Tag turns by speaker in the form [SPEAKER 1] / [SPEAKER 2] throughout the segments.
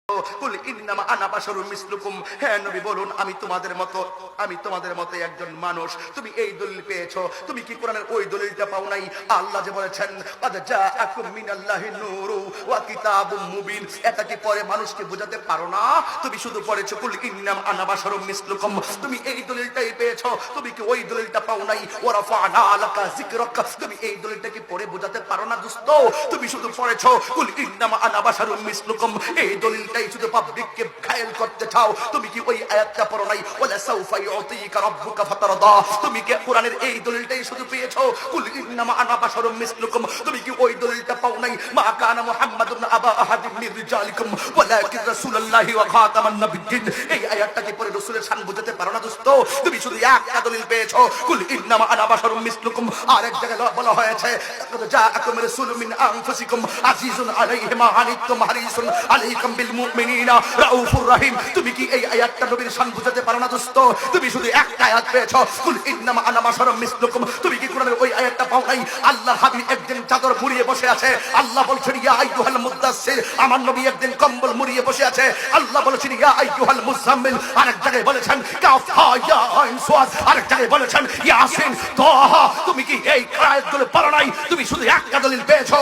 [SPEAKER 1] কুল ইন্নামা আনা বাশারুম মিসলুকুম, হে নবী বলুন আমি তোমাদের মতো একজন মানুষ। তুমি এই দলিল পেয়েছো, তুমি কি কোরআনের ওই দলিলটা পাও নাই? আল্লাহ যে বলেছেন ক্বাদ জাআকুম মিনাল্লাহি নূরু ওয়া কিতাবুম মুবিন, এটা কি পরে মানুষকে বোঝাতে পারো না? তুমি শুধু পড়েছো কুল ইন্নামা আনা বাশারুম মিসলুকুম, তুমি এই দলিলটাই পেয়েছো, তুমি কি ওই দলিলটা পাও নাই? ওয়া রাফা'না লাকা যিকরাক, তুমি এই দলিলটা কি পড়ে বোঝাতে পারো না দোস্ত? তুমি শুধু পড়েছো কুল ইন্নামা আনা বাশারুম মিসলুকুম, এই দলিলটাই শুধু পাবলিককে ঘায়েল করতে চাও। তুমি কি ওই আয়াতটা পড়ো নাই? ওয়ালা সাউফা ইউতিকা রাব্বুকা ফাতারদা, তুমি কি কোরআনের এই দলিলটাই শুধু পেয়েছো কুল ইন্নামা আনা বাশারুম মিসলুকুম, তুমি কি ওই দলিলটা পাও নাই? মা কানা মুহাম্মাদুন আবা আহাদিন মির রিজালিকুম ওয়ালাকিন রাসূলুল্লাহি ওয়া খাতামান নাবিয়্যিন, এই আয়াতটা কি পড়ে রাসূলের শান বোঝাতে পারো না দোস্ত? তুমি শুধু একটা দলিল পেয়েছো কুল ইন্নামা আনা বাশারুম মিসলুকুম, আর এক জায়গায় বলা হয়েছে লাকাদ জাআকুম রাসূলুম মিন আনফুসিকুম আজিজুন আলাইহি মা আনিতুম হারিসুন আলাইকুম বিল মুমিনিনা রাউফুর রহিম, তুমি কি এই আয়াতটা নবীর শান বুঝাতে পারো না দোস্ত? তুমি শুধু একটা আয়াত পেয়েছো কুল ইন্নামা আনা বাশারুম মিসলুকুম, তুমি কি কোরআনের ওই আয়াতটা পাও নাই? আল্লাহর হাবিব একদিন চাদর মুড়িয়ে বসে আছে, আল্লাহ বলছেন ইয়া আইয়ুহাল মুদাসসির, আমার নবী একদিন কম্বল মুড়িয়ে বসে আছে, আল্লাহ বলেছেন ইয়া আইয়ুহাল মুজাম্মিল, আরেক জায়গায় বলেছেন কাফা ইয়া আইন সাদ, আরেক জায়গায় বলেছেন ইয়াসিন তাহা, তুমি কি এই আয়াতগুলো পড়ো নাই? তুমি শুধু একটা দলিল পেয়েছো,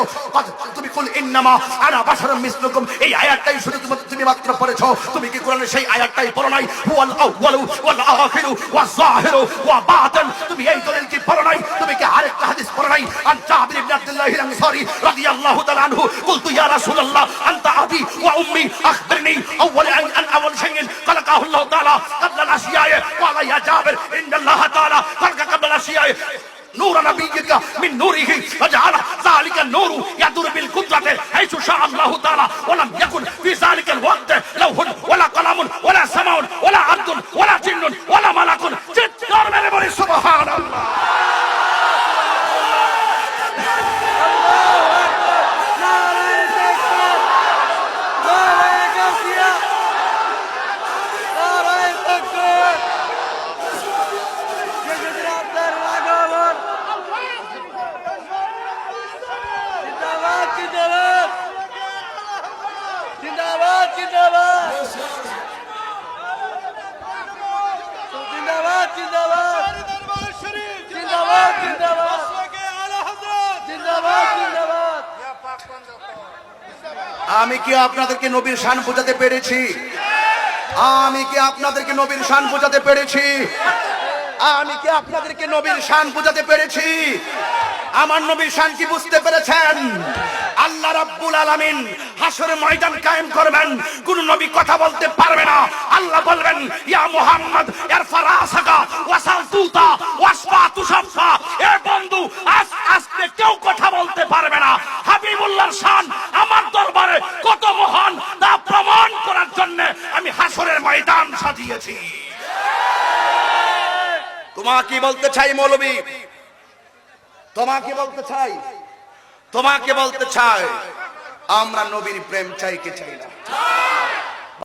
[SPEAKER 1] তুমি কুল ইন্নামা আনা বাশারুম মিসলুকুম এই আয়াতটাই শুধু তুমি মাত্র পড়েছো, তুমি কি কোরআনের সেই আয়াতটাই পড়ো নাই? হুয়াল আউয়ালু ওয়াল আখিরু ওয়াজ যাহিরু ওয়া বাতিন, তুমি এই দলিল কি পড়ো নাই? তুমি কি আরেকটা হাদিস পড়ো নাই? আন জাবির ইবনে আব্দুল্লাহ আল-আনসারী রাদিয়াল্লাহু তাআলা আনহু কুলতু ইয়া রাসূলুল্লাহ আনতা আবি ওয়া উম্মি আখবিরনি আউয়াল শাইইন খালাকাহু আল্লাহু তাআলা ক্বাবলা আল-আশিয়া'i ওয়া লা ইয়া জাবির ইন্নাল্লাহা তাআলা খালাকা ক্বাবলা আল-আশিয়া'i نور نبيك من نوره فجعل ذلك النور يدور بالقدرة حيث شاء الله تعالى ولم يكن في ذلك الوقت لوح ولا قلم ولا سماء ولا عبد ولا جن ولا ملك سبحان الله আমি কি আপনাদেরকে নবীর শান বোঝাতে পেরেছি? আমি কি আপনাদেরকে নবীর শান বোঝাতে পেরেছি? আমি কি আপনাদেরকে নবীর শান বোঝাতে পেরেছি? আমার নবীর শান কি বুঝতে পেরেছেন? আল্লাহ রাব্বুল আলামিন হাসরের ময়দান কায়েম করবেন, কোন নবী কথা বলতে পারবে না। আল্লাহ বলবেন ইয়া মুহাম্মদ ইরফা রাসাকা ওয়াসালতুতা ওয়াসফা তুশাফা, এ বন্ধু আজকে কেউ কথা বলতে পারবে না। হাবিবুল্লাহর শান আমার দরবারে কত মহান তা প্রমাণ করার জন্য আমি হাসরের ময়দান সাজিয়েছি। তোমাকে বলতে চাই মৌলবী, তোমাকে বলতে চাই আমরা নবীর প্রেম চাই কি চাই না?